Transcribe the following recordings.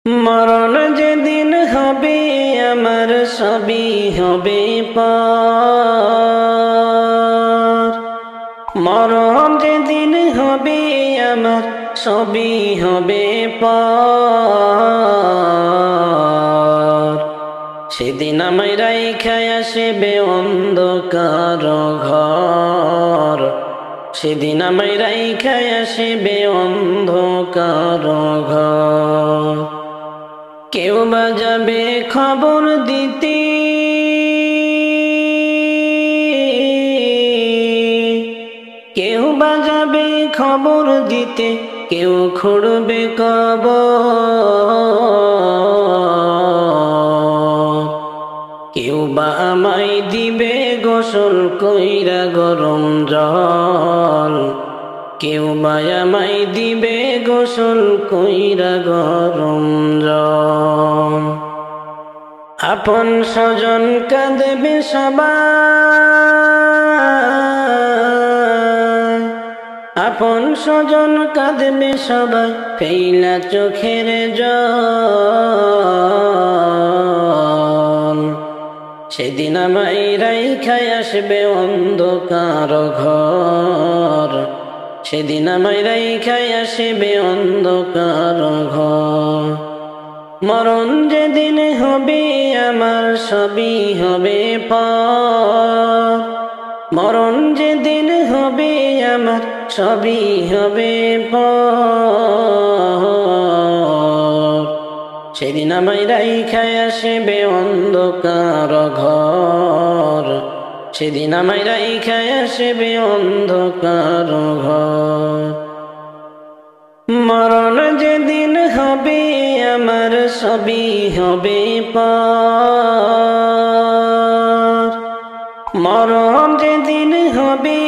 মরণ যেদিন হবে আমার সবই হবে পার। মরণ যেদিন হবে আমার সবই হবে পার। সেদিন আমায় রাইখা আসবে অন্ধকার ঘর। সেদিন আমায় রাইখা আসবে অন্ধকার ঘর। কেউ বা যাবে খবর দিতে, কেউ বা যাবে খবর দিতে, কেউ খুঁড়বে কবর। কেউ বা আমায় দিবে গোসল কইরা গরম জল। কেউ বা আমায় দিবে গোসল কইরা গরম জল। আপন স্বজন কাঁদবে সবাই, আপন স্বজন কাঁদবে সবাই ফেইলা চোখের জল। সেদিন আমায় রাইখা আসবে অন্ধকার ঘর। সেদিন আমায় রাইখা আসবে অন্ধকার ঘর। মরণ যেদিন হবে আমার সবই হবে পার। মরণ যেদিন হবে আমার সবই হবে পার। সেদিন আমায় রাইখা আসবে অন্ধকার ঘর। সেদিন আমায় রাইখা আসবে অন্ধকার ঘর। মরণ যেদিন হবে আমার সবই হবে পার। মরণ যেদিন হবে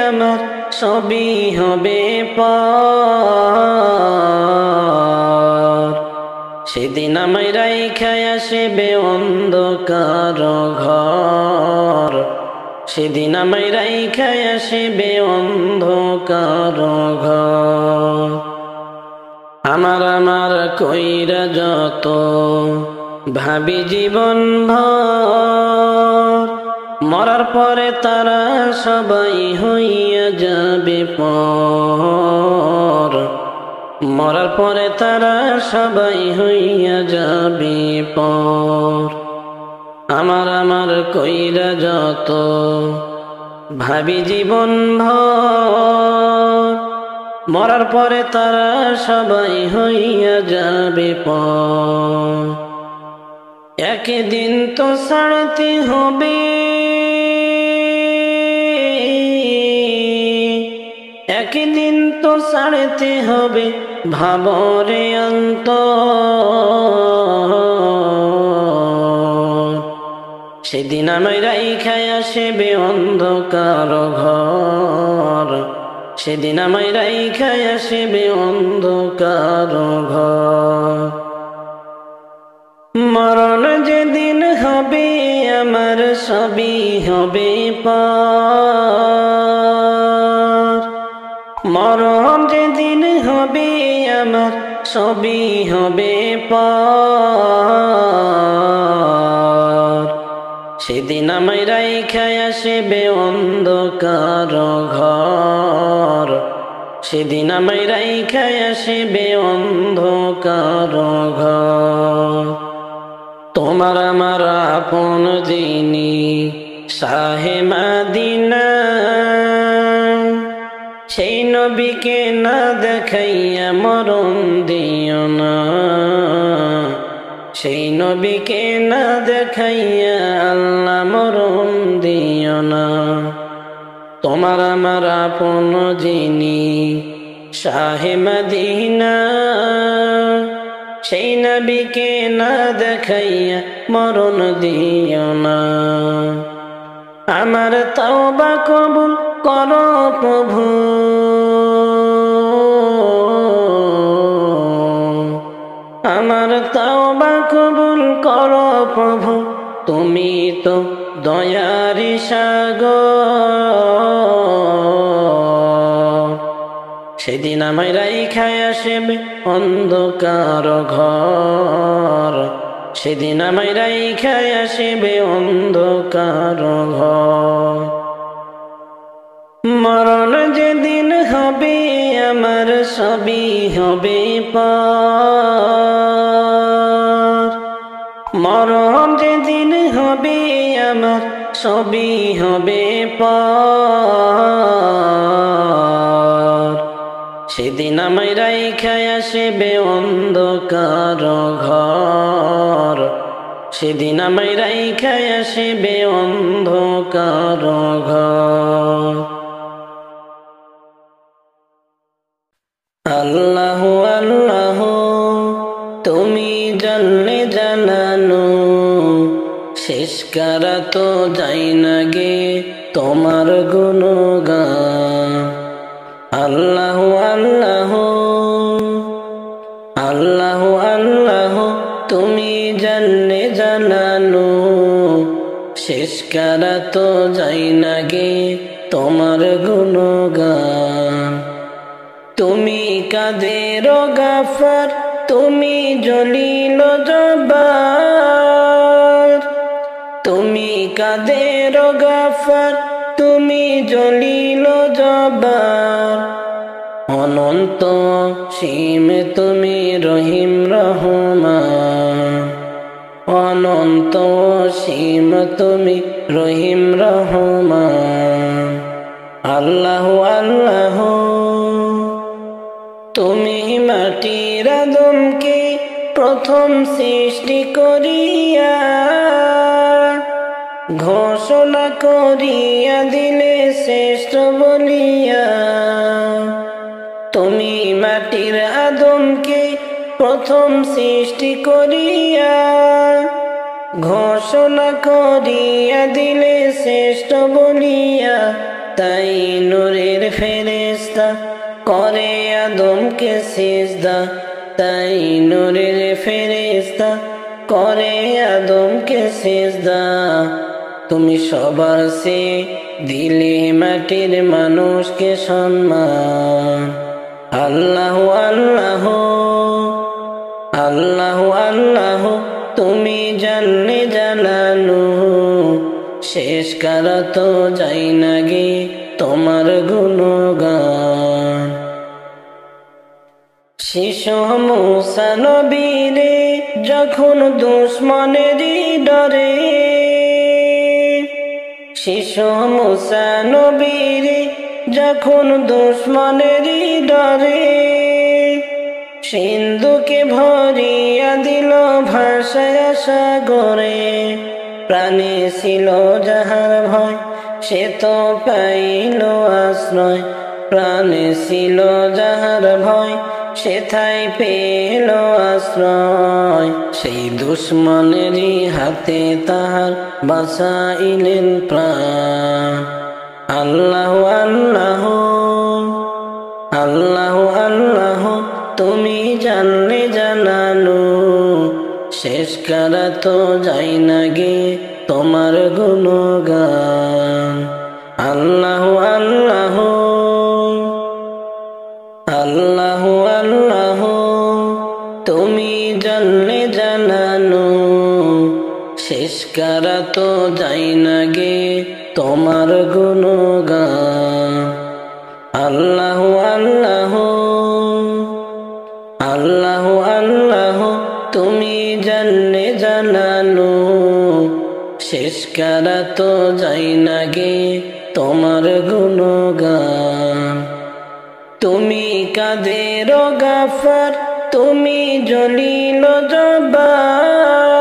আমার সবই হবে পার। সেদিন আমায় রাইখা আসবে অন্ধকার ঘর। সেদিন আমায় রাইখা আসবে অন্ধকার ঘর। আমার কইরা যত ভাবি জীবন ভর, মরার পরে তারা সবাই হইয়া যাবে পর। মরার পরে তারা সবাই হইয়া যাবে পর। আমার কইরা যত ভাবি জীবন ভর, মরার পরে তারা সবাই হইয়া যাবে পর। একদিন তো ছাড়তে হবে, একদিন তো ছাড়তে হবে ভাবরে অন্তর। সেদিন আমায় রাইখা আসবে অন্ধকার ঘর। সেদিন আমায় রাইখা আসবে অন্ধকার ঘর। মরণ যেদিন হবে আমার সবই হবে পার। মরণ যেদিন হবে আমার সবই হবে পার। সেদিন আমায় রাইখা আসবে অন্ধকার ঘর। সেদিন আমায় রাইখা আসবে অন্ধকার ঘর। তোমার আমার আপন যিনি শাহে মদিনা, সেই নবীকে না দেখাইয়া মরণ দিও না। সেই নবীকে না দেখাইয়া আল্লাহ মরণ দিও না। তোমার আমার আপন যিনি শাহে মদিনা, সেই নবীকে না দেখাইয়া মরণ দিও না। আমার তওবা কবুল করো প্রভু, আমার তওবা কবুল করো প্রভু। তুমি তো দয়ারি সাগর। সেদিন আমায় রাইখা আসবে অন্ধকার ঘর। সেদিন আমায় রাইখা আসিবে অন্ধকার ঘর। মরণ যেদিন হবে আমার সবই হবে পার। মরণ যেদিন হবে আমার সবই হবে পার। সেদিন আমায় রাইখা আসিবে অন্ধকার ঘর। সেদিন আমায় রাইখা আসিবে অন্ধকার ঘর। আল্লাহ আল্লাহ তুমি জানলে জানানো, শেষ করা তো যাই না গে তোমার গুণগান। আল্লাহ আল্লাহ আল্লাহ আল্লাহ তুমি জানলে জানানো, শেষ করা তো যাই না গে তোমার গুণগান। তুমি কাদের গাফার, তুমি জলিল জব্বার। তুমি কাদের গাফার, তুমি জলিল জব্বার। অনন্ত সীম তুমি রহিম রহমান। অনন্ত সীম তুমি রহিম রহমান। আল্লাহ আল্লাহ তুমি মাটির আদমকে প্রথম সৃষ্টি করিয়া ঘোষণা করিয়া দিলে শ্রেষ্ঠ বলিয়া। তুমি মাটির আদমকে প্রথম সৃষ্টি করিয়া ঘোষণা করিয়া দিলে শ্রেষ্ঠ বলিয়া। তাই নূরের ফেরেশতা করে আদমকে সিজদা। তাই নূরের ফেরেশতা করে আদমকে সিজদা। তুমি সবার সে দিলে মাটির মানুষকে সম্মান। আল্লাহ আল্লাহ আল্লাহ আল্লাহ তুমি জানলে জানানো, শেষ করা তো যাই না গে তোমার গুণগান। শিশু মূসা নবীরে যখন দুশমনেরই ডরে, শিশু মূসা নবীরে যখন দুশমনেরই ডরে, সিন্ধুকে ভরিয়া দিল ভাষায় সাগরে। প্রাণে ছিল যাহার ভয় সে তো পাইল আশ্রয়। প্রাণে ছিল যাহার ভয় সেথায় পেল আশ্রয়। সেই দুশমনেরই হাতে তাহার বাঁচাইলেন প্রাণ। আল্লাহ আল্লাহ আল্লাহ আল্লাহ তুমি জানলে জানানো, শেষ করা তো যাই না গে তোমার গুণগান। আল্লাহ আল্লাহ আল্লাহ আল্লাহ তুমি জানলে জানানো, শেষ করা তো যাই না গে তোমার গুণগান। আল্লাহ আল্লাহ আল্লাহ আল্লাহ তুমি জানলে জানানো, শেষ করা তো যাই না গে তোমার গুণগান। তুমি কাদের গাফার, তুমি জলিল জব্বার।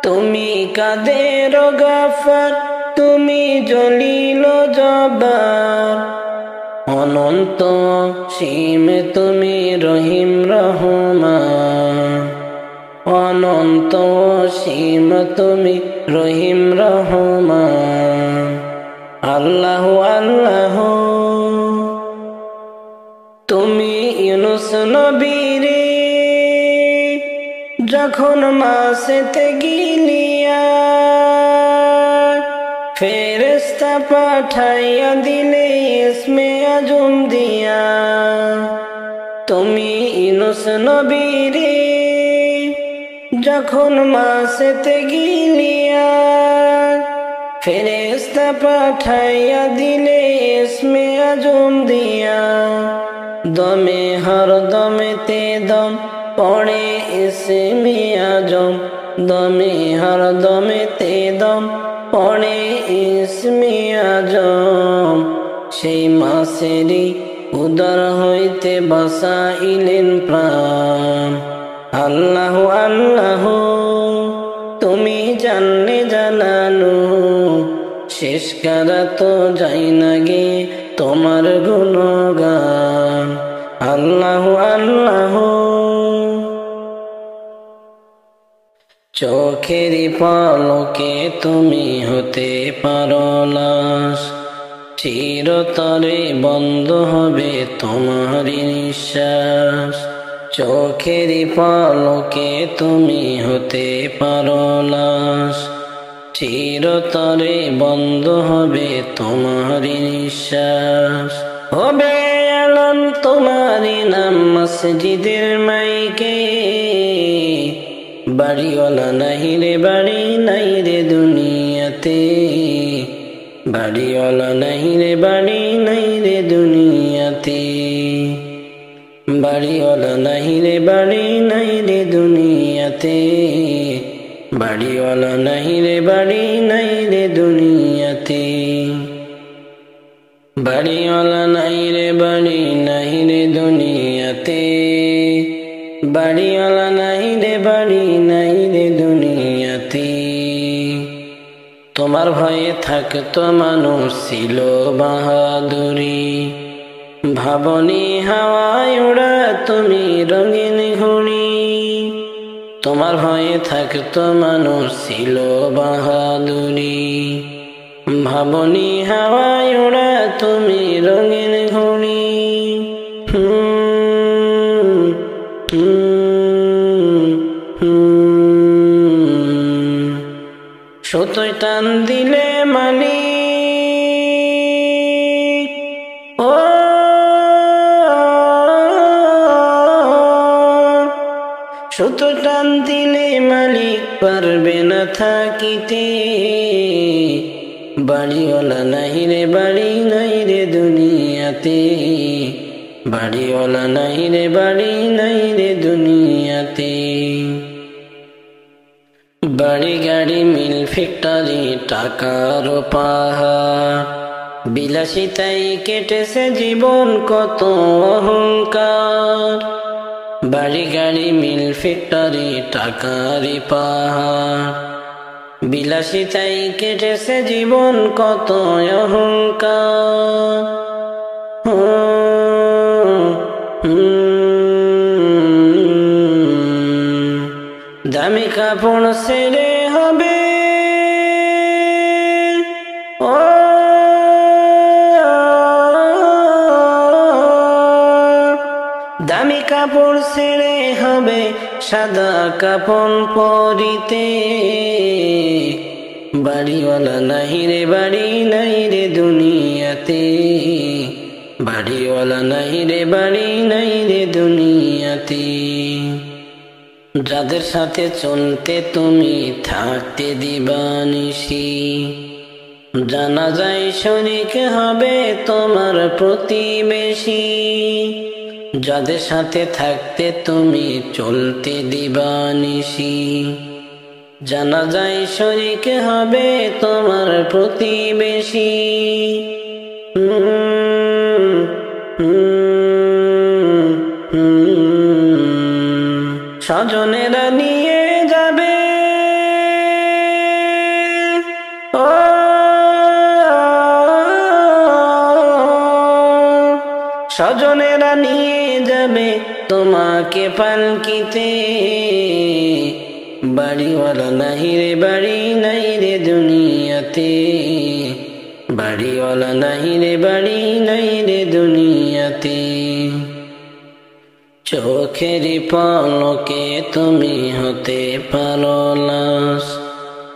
তুমি কাদের গাফার, তুমি জলিল জব্বার। অনন্ত সীম তুমি রহিম রহমান। অনন্ত সীম তুমি রহিম রহমান। আল্লাহ আল্লাহ তুমি ইউনুস নবীরে যখন মাসেতে গিলিয়া ফেরেশতা পাঠাইয়া দিলে ইসমে আজম দিয়া। তুমি ইউনুস নবীরে যখন মাসেতে গিলিয়া ফেরেশতা পাঠাইয়া দিলে ইসমে আজম দিয়া দমে হর দমেতে দম পড়ে ইসমে আজম দমে হর দমেতে দম পড়ে ইসমে আজম সেই মাসেরই উদর হইতে বাসাইলেন প্রাণ আল্লাহ আল্লাহ তুমি জানলে জানানো শেষ করা তো যাই না গে তোমার গুণগান আল্লাহ আল্লাহ চোখেরই পলকে তুমি হতে পারো লাশ চিরতরে বন্ধ হবে তোমারই নিঃশ্বাস চোখেরই পলকে তুমি হতে পারো লাশ চিরতরে বন্ধ হবে তোমারই নিঃশ্বাস হবে আলম তোমারই নাম মসজিদের মাইকে বাড়িওয়ালা নাই রে বাড়ি নাই রে দুনিয়াতে বাড়িওয়ালা নাই রে বাড়ি নাই রে দুনিয়াতে বাড়িওয়ালা নাই রে বাড়ি নাই রে দুনিয়াতে বাড়িওয়ালা নাই রে বাড়ি নাই রে দুনিয়াতে বাড়িওয়ালা নাই রে বাড়ি নাই রে দুনিয়াতে বাড়িওয়ালা নাই রে বাড়ি নাই রে দুনিয়াতে তোমার ভয়ে থাকতো মানুষ ছিল বাহাদুরি ভাবনি হাওয়ায় ওড়া তুমি রঙিন ঘুড়ি তোমার ভয়ে থাকতো মানুষ ছিল বাহাদুরি ভাবনি হাওয়ায় ওড়া তুমি রঙিন ঘুড়ি সুতোয় টান দিলে মালিক ও সুতো টান দিলে মালিক পারবে না থাকিতে বাড়িওয়ালা নাই রে বাড়ি নাই রে দুনিয়াতে বাড়িওয়ালা নাই রে বাড়ি নাই রে দুনিয়াতে বাড়ি গাড়ি মিল ফ্যাক্টরি টাকার পাহাড় বিলাসিতাই কেটেছে জীবন কত অহংকার বাড়ি গাড়ি মিল ফ্যাক্টরি টাকার পাহাড় বিলাসিতাই কেটেছে জীবন কত অহংকার দামি কাপড় ছেড়ে হবে ও দামি কাপড় ছেড়ে হবে সাদা কাপড় পরিতে বাড়িওয়ালা নাই রে বাড়ি নাই রে দুনিয়াতে বাড়িওয়ালা নাই রে বাড়ি নাই রে দুনিয়াতে যাদের সাথে চলতে তুমি থাকতে দিবানিসি জানা যায় শরীক হবে তোমার প্রতিবেশী যাদের সাথে থাকতে তুমি চলতে দিবানিসি জানা যায় শরীক হবে তোমার প্রতিবেশী স্বজনেরা নিয়ে যাবে ও স্বজনেরা নিয়ে যাবে তোমাকে পালকিতে বাড়িওয়ালা নাই রে বাড়ি নাই রে দুনিয়াতে বাড়িওয়ালা নাই রে বাড়ি নাই রে দুনিয়াতে চোখের পলকে তুমি হতে পারো লাশ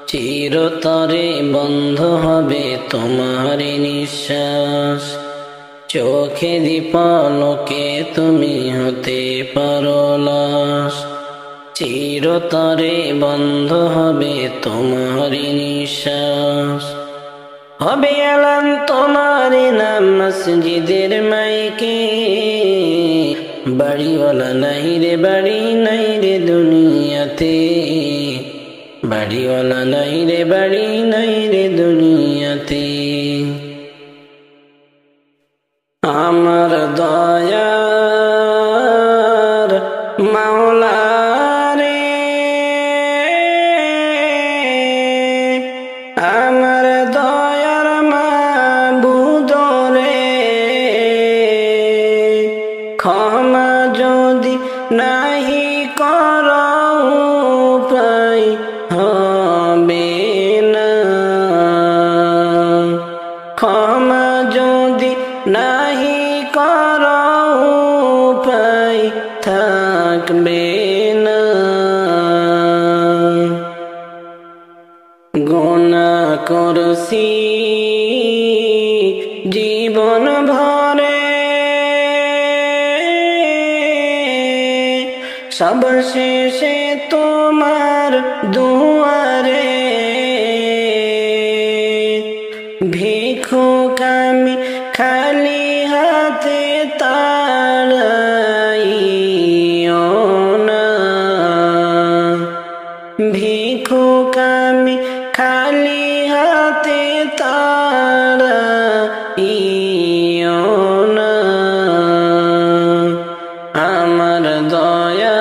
চিরতরে বন্ধ হবে তোমার নিঃশ্বাস চোখের পলকে তুমি হতে পারো লাশ চিরতরে বন্ধ হবে তোমারি নিঃশ্বাস, হবে এলান তোমার নাম মসজিদের মাইকে। বাড়িওয়ালা নাই রে বাড়ি নাই রে দুনিয়াতে, বাড়িওয়ালা নাই রে বাড়ি নাই রে দুনিয়াতে। আমার দয়ার মাওলা রে, আমার দয়ার মাবুদ রে, ক্ষমা যদি নাহি করো উপায় হবে না, ক্ষমা যদি নাহি করো উপায় থাকবে না। গুনাহ করছি জীবন ভরে, সব শেষে তোমার দুয়ারে, ভিক্ষুক আমি খালি হাতে তাড়াইও না, ভিক্ষুক আমি খালি হাতে তাড়াইও না। আমার দয়ার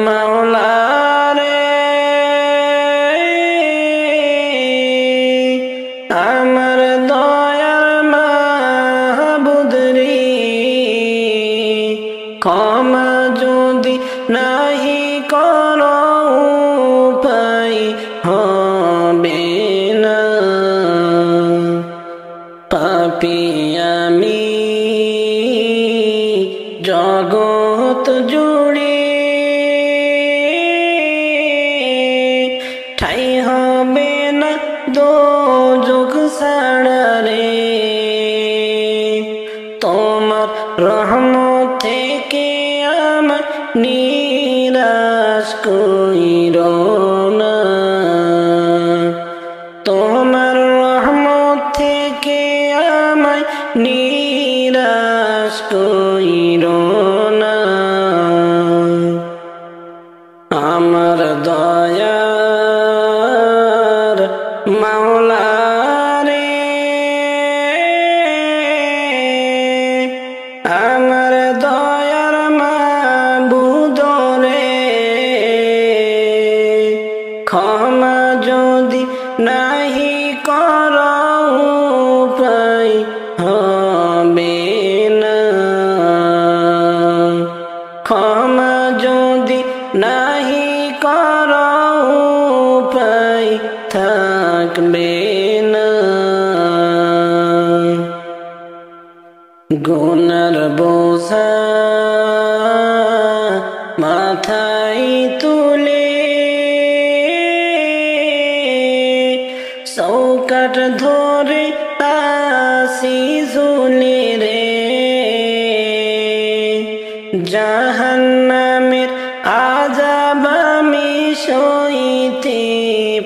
মাওলা রে, আমার দয়ার মাবুদ রে, ক্ষমা যদি নাহি করো উপায় হবে না। পাপী আমি জগৎ জুড়ে, ঠাই হবে না দোজখ ছাড়া রে, তোমার রহমত থেকে আমার নিরাশ কইরো না, তোমার রহমত থেকে আমায় নিরাশ কইরো না। আমার দয়ার মাওলা রে, আমার দয়ার মাবুদ রে, ক্ষমা যদি নাহি করো উপায় হবে না, ক্ষমা যদি নাহি করো উপায় থাকবে না। গুনার বোঝা মাথায় তুলে, চৌকাঠ ধরে আসি ঝুলে রে, জাহান্নামের আযাব আমি সইতে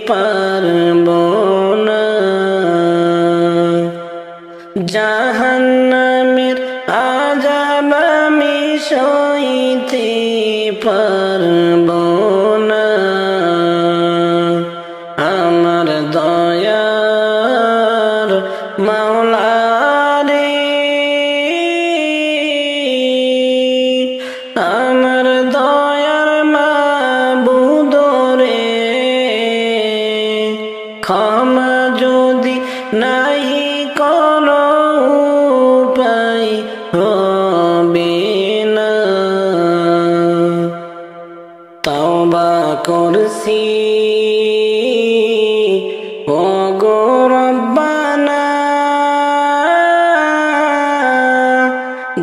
পারবো না, জাহান্নামের আযাব আমি সইতে পারবো না। আমার দয়ার মাওলা রে, আমার দয়ার মাবুদ রে, ক্ষমা যদি নাহি করো উপায় হবে না। তওবা করছি ওগো রব্বানা,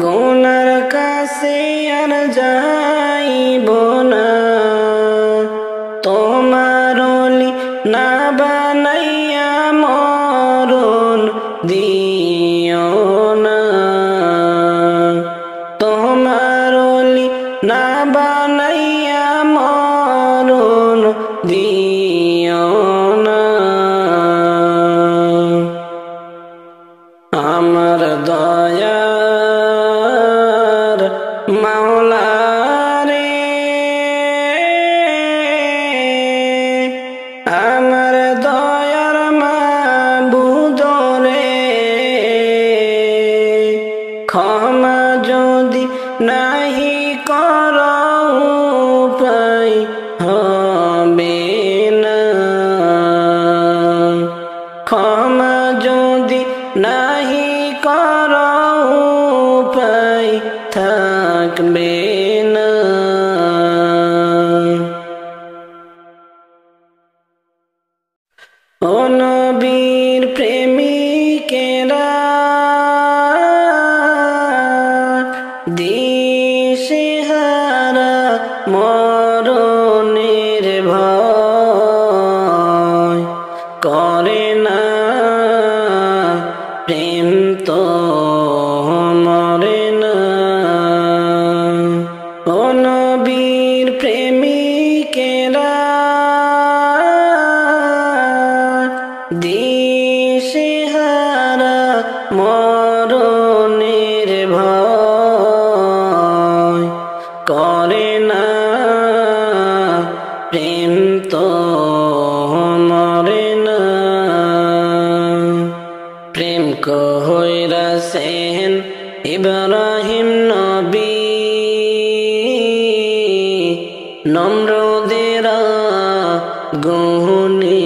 গুনার কাছে আর যাইব না, তোমার ওলি না বানাইয়া মরণ দিও না, তোমার ওলি না বানাইয়া মরণ দিও না আমার দয়ার মাওলা রে আমার দয়ার মাবুদ রে ক্ষমা যদি নাহি করো উপায় হবে না ক্ষমা যদি নাহি করো উপায় থাকবে না ও নবীর প্রেমিকেরা দিশেহারা মরণের ভয় করে না প্রেম তো মরে না ও নবীর প্রেমিকেরা দিশেহারা মরণের ভয় করে না প্রেম তো মরে না প্রেম কইরাছেন ইব্রাহিম নবী নমরুদের গুণে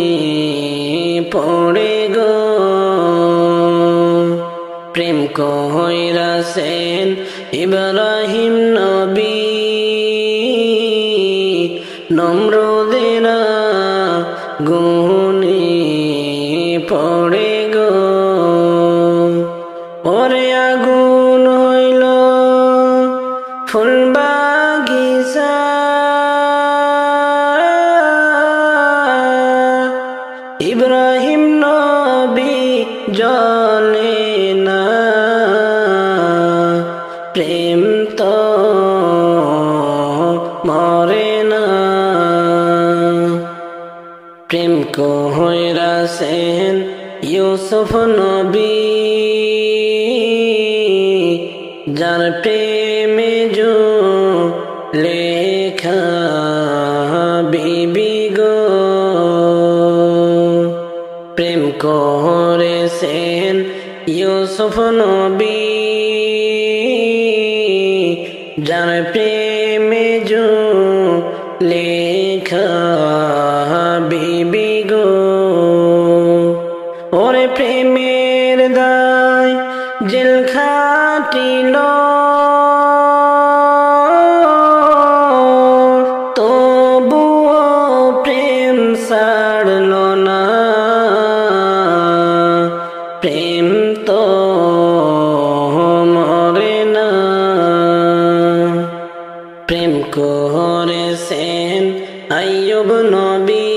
পড়ে গো প্রেম কইরাছেন ইব্রাহিম নবী নমরুদের গুণে পড়ে গো ওরে আগুন হইল ফুল বাগিচা ইব্রাহিম নবী জ্বলে না প্রেম তো মরে না প্রেম কইরাছেন ইউসুফ নবী যার প্রেমে যো লেখা বিবি গো প্রেম করেছেন ইউসুফ নবী যার প্রেমে যো লেখা বিবি গো ওরে প্রেমের দায় জেল খাটিল তবুও প্রেম ছাড়ল না প্রেম তো মরে না প্রেম করেছেন আইয়ুব নবী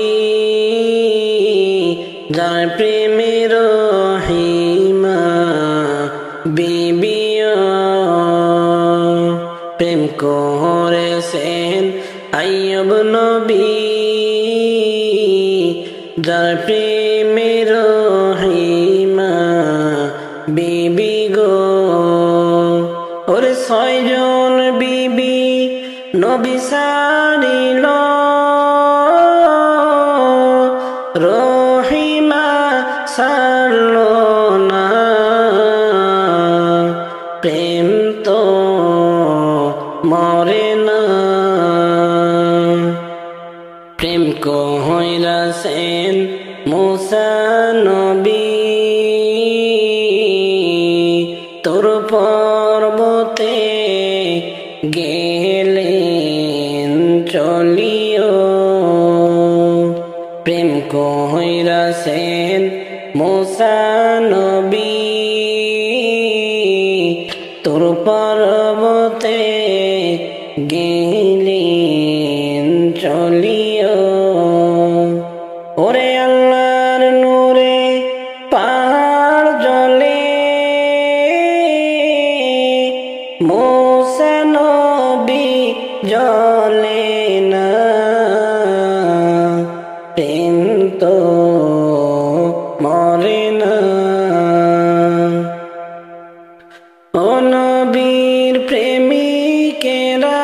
যার প্রেমে রহিমা বিবিও প্রেম করেছেন আইয়ুব নবী যার প্রেমে রহিমা বিবি গো ওরে 6 জন বিবি নবী সারিল রহিমা সারল না প্রেম তো মরে না প্রেম কইরাছেন মুসা নবী তোর পর্বতে গেলেন চলিও প্রেম কইরাছেন মুসা নবী তোর পর্বতে গেলেন চলিও ওরে আল্লাহর নূরে পাহাড় জ্বলে মুসা নবী लेना प्रेम तो मरे ना ओ नबीर प्रेमिकेरा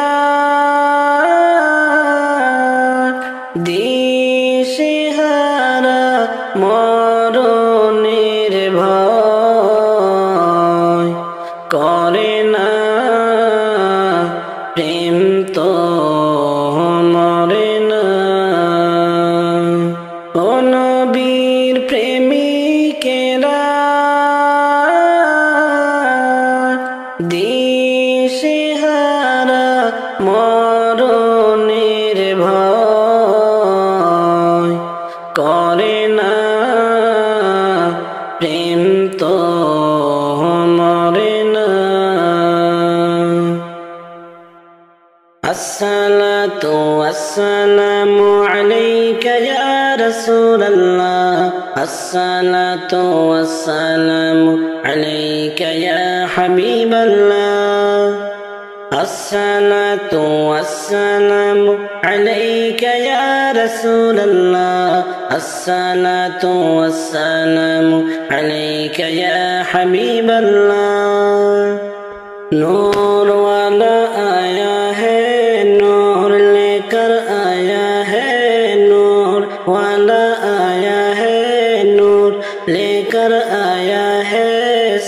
दिशेहारा মরণের ভয় করে না প্রেম তো মরে না ও নবীর প্রেমিকেরা দিশেহারা মরণের ভয় করে না প্রেম তো মরে না আসসালাতু ওয়াসসালামু আলাইকা ইয়া রাসূলাল্লাহ আসসালাতু ওয়াসসালামু আলাইকা ইয়া হাবিবাল্লাহ الصلاة والسلام عليك يا رسول الله الصلاة والسلام عليك يا حبيب الله نور والا آیا ہے نور لے کر آیا ہے نور والا آیا ہے نور لے کر آیا ہے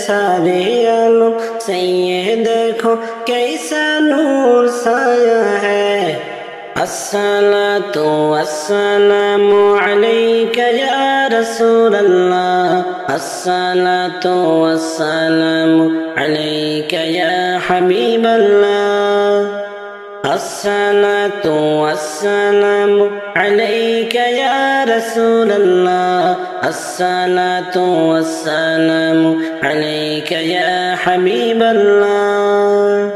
سارے عالم سے یہ دیکھو کیسا نور سایہ ہے الصلاة والسلام عليك يا رسول الله الصلاة والسلام عليك يا حبيب الله الصلاة والسلام عليك يا رسول الله الصلاة والسلام عليك يا حبيب الله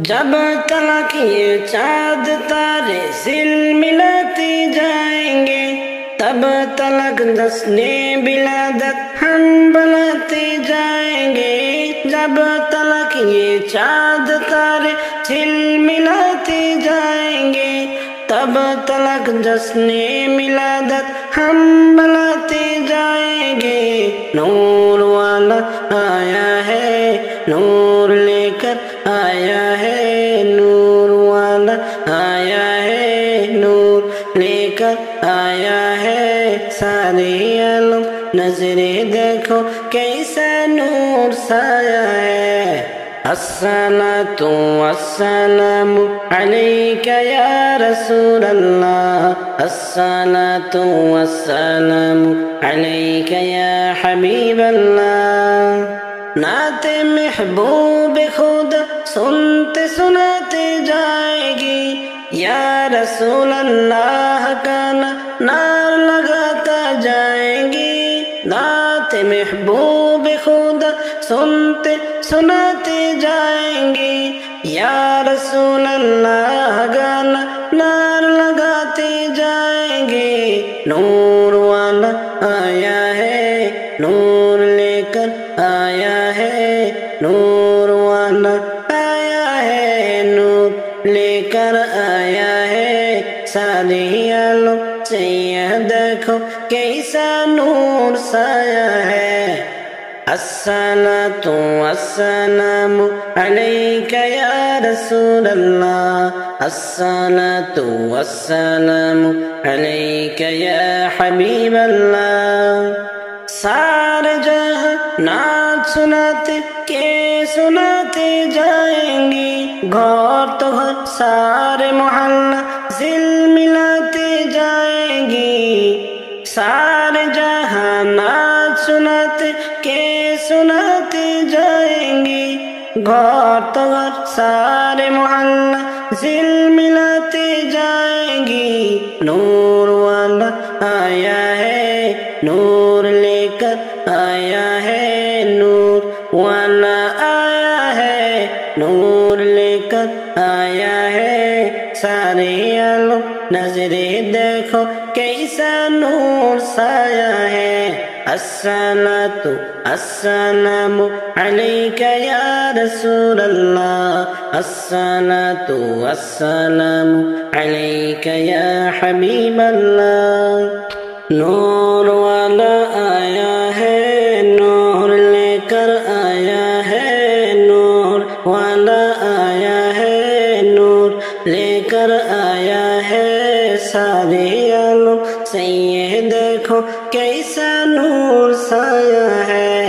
جب تلک یہ چاند تارے سل ملاتے جائیں گے تب تلک دسنے بلادت ہم بناتے جائیں گے جب تلک یہ چاند تارے سل ملاتے جائیں گے تب تلک دسنے ملادت ہم بناتے جائیں گے نور والا آیا ہے نور لے کر آیا ہے نور والا آیا ہے نور لے کر آیا ہے سارے عالم نظرے دیکھو کیسا نور سایہ ہے الصلاة والسلام عليك يا رسول الله الصلاة والسلام عليك يا حبيب الله نعت محبوب خدا سنتے سناتے جائے گی یا رسول اللہ کا نار لگاتا جائیں گی نعت محبوب خدا سنتے سناتے جائیں گی یا رسول اللہ گانا نار لگاتے جائیں گے نور والا آیا ہے نور لے کر آیا ہے نور والا آیا ہے نور لے کر آیا ہے سارے عالم سے یہ دیکھو کیسا نور سایہ ہے الصلاة والسلام عليك يا رسول الله الصلاة والسلام عليك يا حبيب الله سارے جہاں نعت سناتے کے سناتے جائیں گی گھر تو گھر سارے محلہ ذل ملاتے جائیں گی سارے جہاں نعت سناتے کے سناتے جائیں گی گھر تو گھر سارے محلہ ذل ملاتے جائیں گی نور والا آیا ہے نور لے کر آیا ہے نور والا آیا ہے نور لے کر آیا ہے سارے عالم نظریں دیکھو کیسا نور سایہ ہے আসসালাতু আসসালামু আলাইকা ইয়া রাসূলুল্লাহ আসসালাতু আসসালামু আলাইকা ইয়া হাবিবাল্লাহ नूर वाला आया है नूर लेकर आया है नूर वाला आया है नूर लेकर आया है सारे आलम से ये देखो कैसा नूर साया है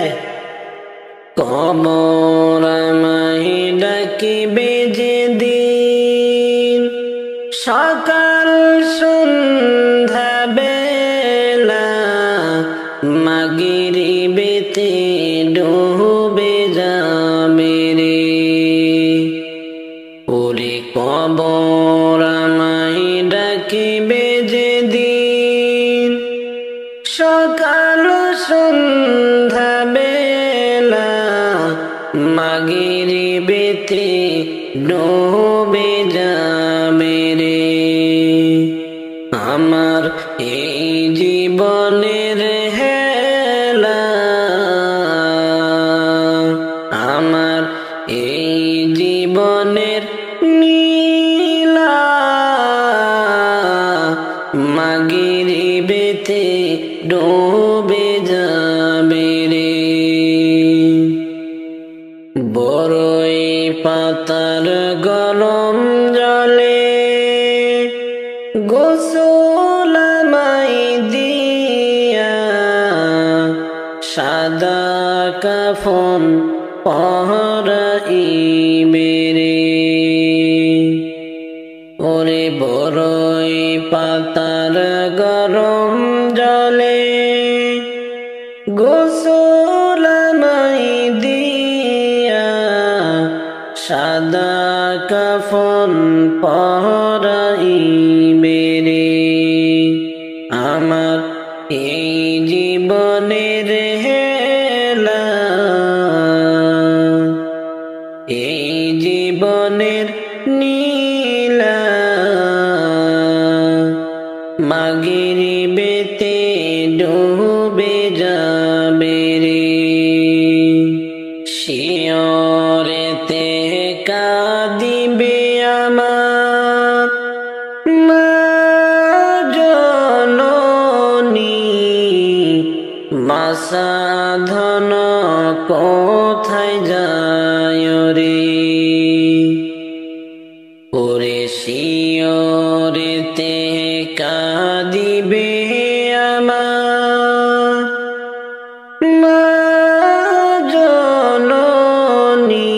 कबूर महिला की बेजे दिन सकाल सन्ध्या बेला मागरिबेते डूबे जाबे रे ओरे कबूर महिला की बेजे दिन सकाल सन्ध्या बेला मागरिबेते डूबे जाबे रे আমার এই জীবনের হেলা আমার এই জীবনের নীলা মাগরিবেতে ডুবে যাবে রে বড়ই পাতার গরম জলে গোসল আমায় দিয়া সাদা কাফন পরাইবে রে ওরে বড়ই পাতার গরম জলে গোসল আমায় দিয়া সাদা কাফন পরাইবে রে আমার এই জীবনের হেলা এই জীবনের নীলা মাগরিবেতে ডুবে যাবে রে শিয়রেতে কাঁদিবে আমার মা জননী মা সাধন কোথায় যায় রে ওরে শিয়রেতে কাঁদিবে আমার মা জননী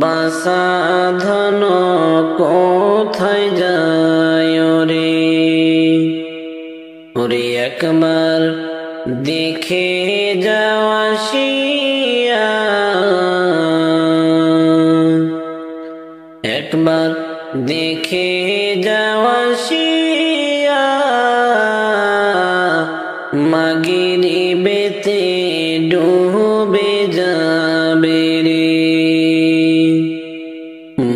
মা সাধন কোথায় যায় রে ওরে একবার দেখে যাওয়া শিয়া একবার দেখে যাওয়া শিয়া মাগরিবেতে ডুবে যাবে রে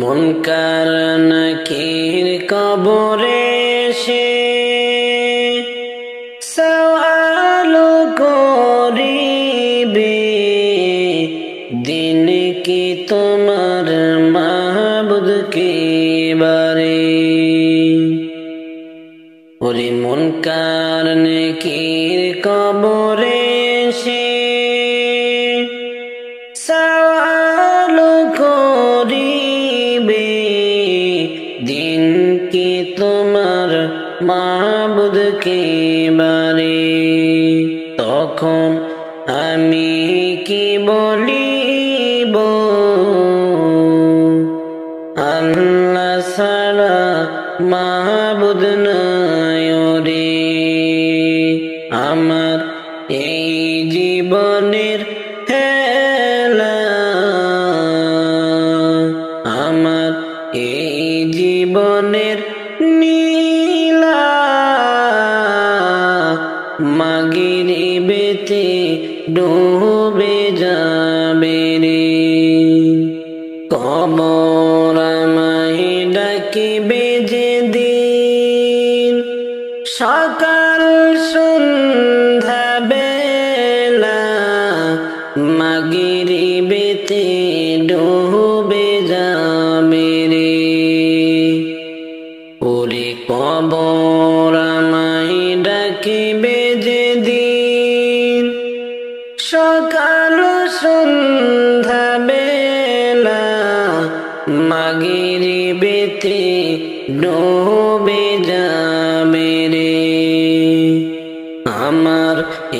মুনকার নাকির কবরে সে সওয়াল করিবে দিন কি তোমার মাহবুদ কে বারে ওরে মুনকার নাকির কবরে সে সওয়াল করিবে দিন কি তোমার মাহবুদ কে বারে তখন আমি কি বলিব আল্লাহ ছাড়া মাহবুদ নাই রে আমার এই জীবনের হেলা আমার এই জীবনের নীলা মাগরিবেতে ডুবে যাবে রে কবর আমায় ডাকিবে যেদিন সকাল সন্ধ্যা ওরে কবর আমায় ডাকিবে যেদিন, সকাল সন্ধ্যা বেলা মাগরিবেতে ডুবে যাবে রে। আমার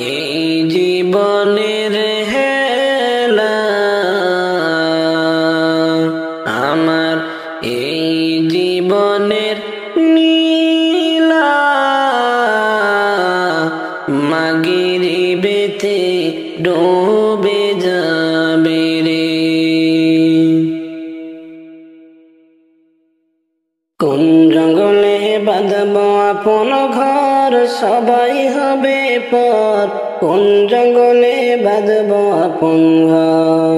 এই জীবনের হেলা, আমার এই জীবনের নীলা মাগরিবেতে ডুবে যাবে রে। কোন জঙ্গলে বাঁধব আপন ঘর, সবাই হবে পর। কোন জঙ্গলে বাঁধব আপন ঘর,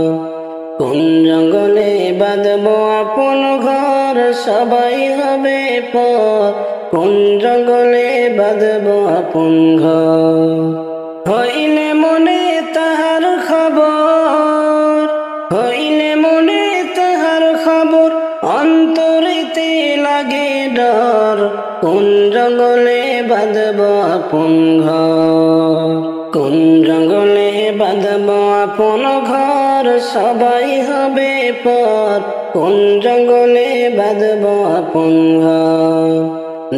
কোন জঙ্গলে বাঁধব আপন ঘর, সবাই হবে পর। কোন জঙ্গলে বাঁধব আপন ঘর। হইলে মনে তাহার খবর, হইলে মনে তাহার খবর, অন্তরেতে লাগে ডর। কোন জঙ্গলে বাঁধব আপন ঘর, কোন জঙ্গলে বাঁধব আপন ঘর, সবাই হবে পর। কোন জঙ্গলে বাঁধব আপন ঘর।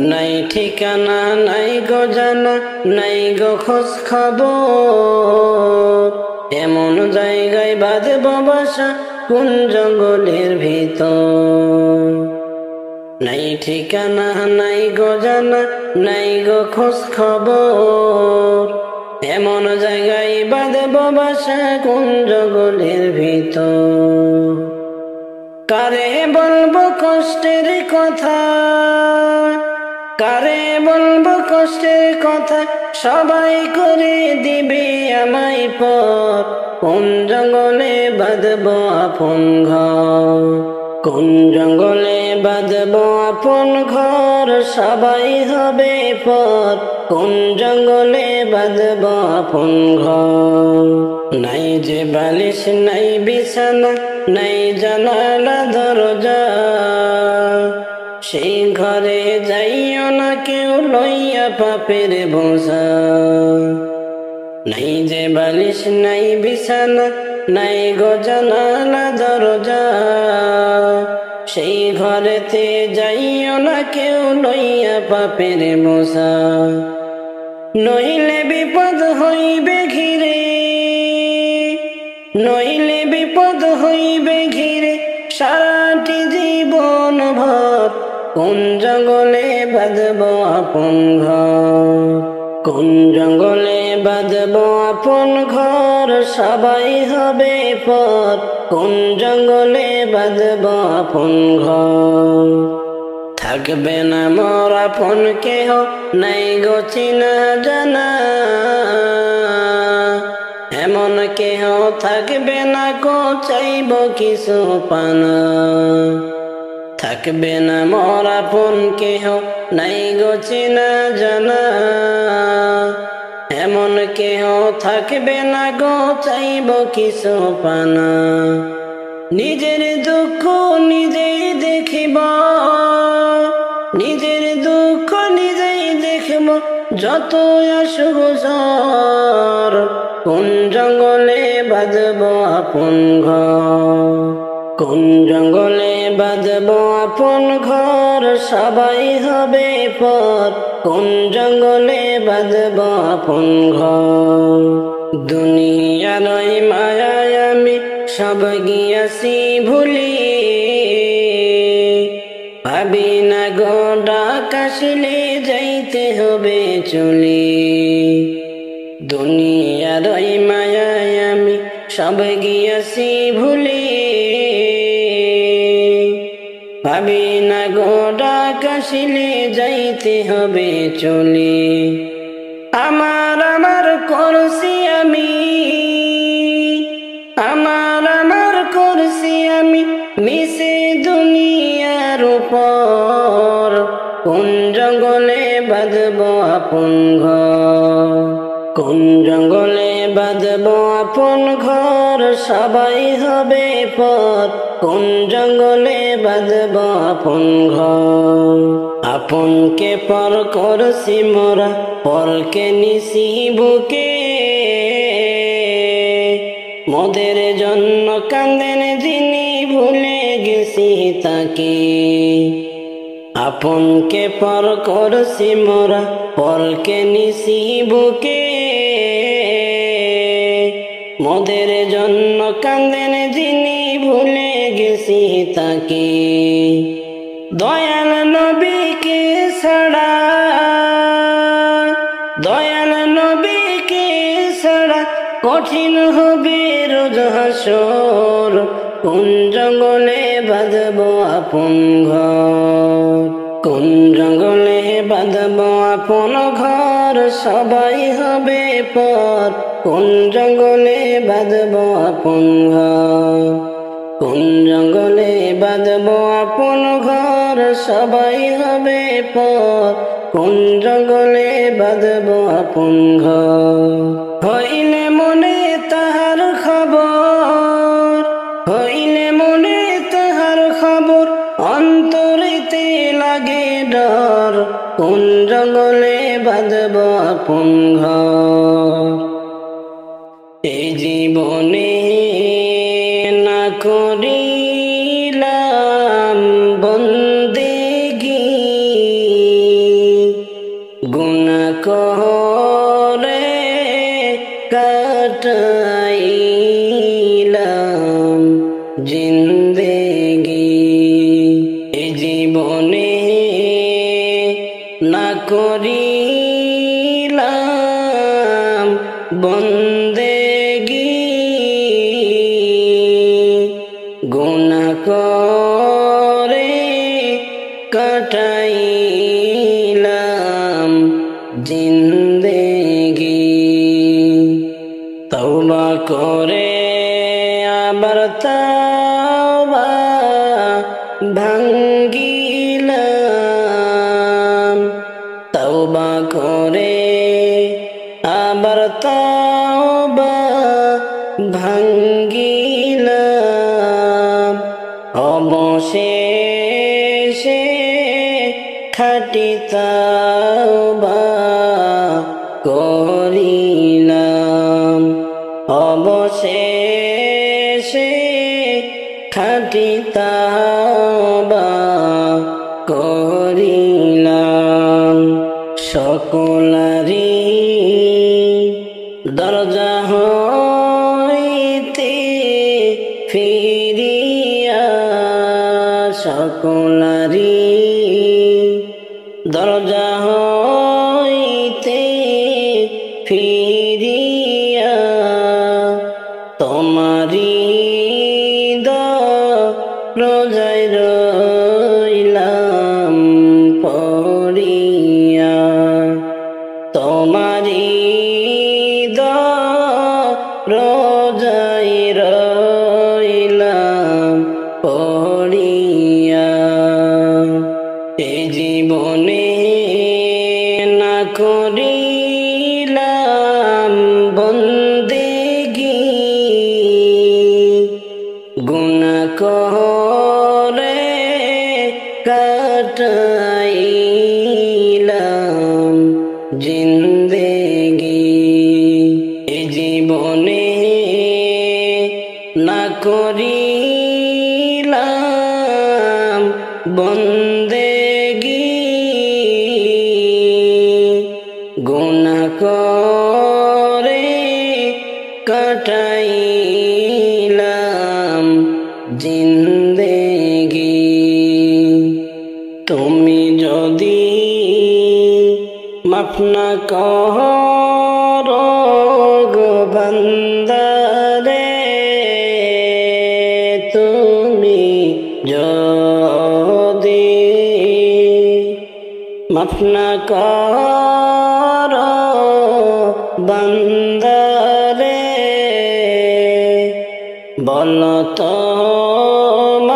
নাই ঠিকানা নাই গো জানা, নাই গো খোঁজ খবর, এমন জায়গায় বাঁধব বাসা কোন জঙ্গলের ভিতর। নাই ঠিকানা নাই গো জানা, নাই গো খোঁজ খবর, এমন জায়গায় বাঁধব বাসা কোন জঙ্গলের ভিতর। কারে বলবো কষ্টের কথা, কারে বলবো কষ্টের কথা, সবাই করে দিবে আমায় পর। কোন জঙ্গলে বাঁধব আপন ঘর, কোন জঙ্গলে বাঁধব আপন ঘর, সবাই হবে পর। কোন জঙ্গলে বাঁধব আপন ঘর। নাই যে বালিশ নাই বিছানা, নাই জানালা দরজা, সেই ঘরে যাইও না কেউ লইয়া পাপের বোঝা। নাই যে বালিশ নাই বিছানা, নাই গো জানালা দরজা, সেই ঘরেতে যাইও না কেউ লইয়া পাপের বোঝা। নইলে বিপদ হইবে ঘিরে, নইলে বিপদ হইবে ঘিরে সারাটি জীবন ভর। কোন জঙ্গলে বাঁধব আপন ঘর, কোন জঙ্গলে বাঁধব আপন ঘর, সবাই হবে পর। কোন জঙ্গলে বাঁধব আপন ঘর। থাকবে না মোর আপন কেহ, নাই গো চিনা জানা, এমন কেহ থাকবে না গো চাইব কিছু পানা। থাকবে না মোর আপন কেহ, নাই গো চিনা জানা, এমন কেহ থাকবে না গো চাইব কিছু পানা। নিজের দুঃখ নিজেই দেখিব, নিজের দুঃখ নিজেই দেখব, যত আসুক ঝড়। কোন জঙ্গলে বাঁধব আপন ঘর, কোন জঙ্গলে বাঁধব আপন ঘর, সবাই হবে পর। কোন জঙ্গলে বাঁধব আপন ঘর। দুনিয়ার মায়ায় আমি সব গিয়াছি ভুলি, ভাবি না গো ডাক আসিলে যাইতে হবে চলি। দুনিয়ার মায়ায় আমি সব গিয়াছি ভুলি, ভাবি না গো ডাক আসিলে যাইতে হবে চলি। আমার আমার করছি আমি, আমার আমার করছি আমি মিশে দুনিয়ার উপর। কোন জঙ্গলে বাঁধব আপন ঘর, কোন জঙ্গলে বাঁধব আপন ঘর, সবাই হবে পর। কোন জঙ্গলে বাঁধব আপন ঘর। আপনকে পর করছি মোরা, পরকে নিছি বুকে। মোদের জন্য কান্দেন যিনি, ভুলে গেছি তাকে। আপনকে পর করছি মোরা, পরকে নিছি বুকে। মোদের জন্য কান্দেন যিনি, ভুলে গেছি তাকে। দয়াল নবীকে ছাড়া, দয়াল নবীকে ছাড়া কঠিন হবে রোজ হাসর। কোন জঙ্গলে বাঁধব আপন ঘর, কোন জঙ্গলে বাঁধব আপন ঘর, সবাই হবে পর। কোন জঙ্গলে বাঁধব আপন ঘর, কোন জঙ্গলে বাঁধব আপন ঘর, সবাই হবে পর। কোন জঙ্গলে বাঁধব আপন ঘর। হইলে মনে তাহার খবর, হইলে মনে তাহার খবর, অন্তরেতে লাগে ডর। কোন জঙ্গলে বাঁধব আপন ঘর। এই জীবনে না করিলাম বন্দেগি, গুনাহ করে কাটাইলাম জিন্দেগি। এই জীবনে না করিলাম বন্দেগি, গুনাহ করে কাটাইলাম জিন্দেগি। তওবা করে আবার তওবা ভাঙ্গিলাম, তওবা করে আবার তওবা ভাঙ্গিলাম। অবশেষে খাঁটি তওবা করিলাম, অবশেষে খাঁটি তওবা করিলাম। সকলারি দরজা হইতে ফিরিয়া, সকলারি দরজা হইতে ফিরিয়া, তোমারি দরজায় রইলাম পড়িয়া। তোমারি দরজায় রইলাম পড়িয়া। এই জীবনে না করিলাম বন্দেগি, গুনাহ করে কাটাইলাম জিন্দেগি। এই জীবনে না করিলাম বন্দেগি, গুনাহ করে কাটাইলাম জিন্দেগি। তুমি যদি মাফ না করো গো বান্দারে, তুমি যদি মাফ না করো বান্দারে, বলো তোমার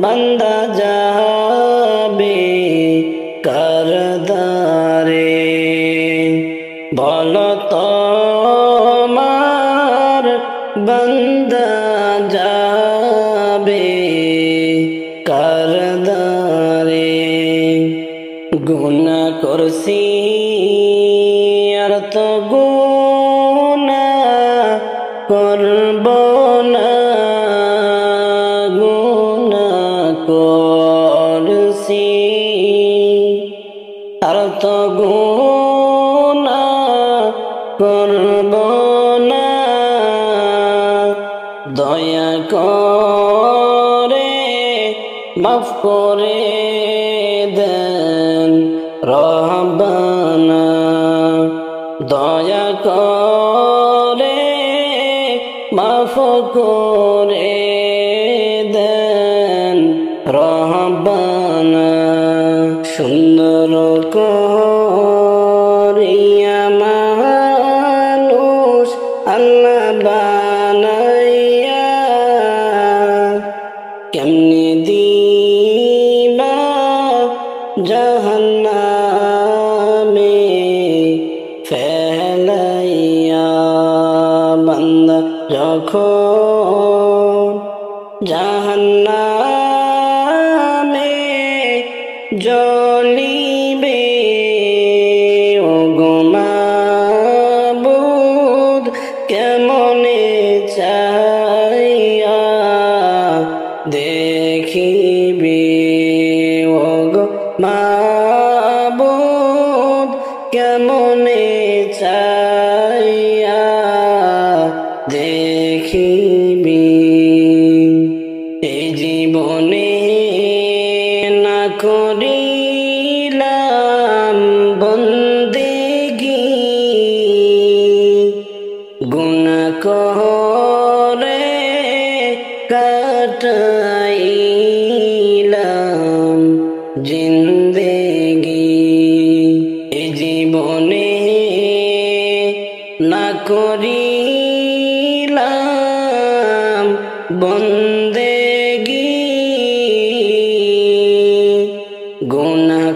বান্দা যাবে কার দ্বারে। বলো তোমার বান্দা যাবে কার দ্বারে। গুনাহ করছি আর তো গুনাহ করব না, গুনাহ করছি আর তো গুনাহ করব না। দয়া করে মাফ করে দেন রব্বানা, দয়া করে মাফ করে দেন রব্বানা। সুন্দর করিয়া মানুষ আল্লাহ বানাইয়া কেমনে দিবা জাহান্নামে ফেলাইয়া। বান্দা যখন জাহান্নামে জ্বলিবে ওগো মাবুদ কেমনে চাইয়া দেখিবে, ওগো মাবুদ কেমনে চাইয়া দেখিবে। এই জীবনে না করিলাম বন্দেগি, গুনাহ করে কাটাইলাম জিন্দেগি। এই জীবনে না করিলাম বন্দেগি, গুনাহ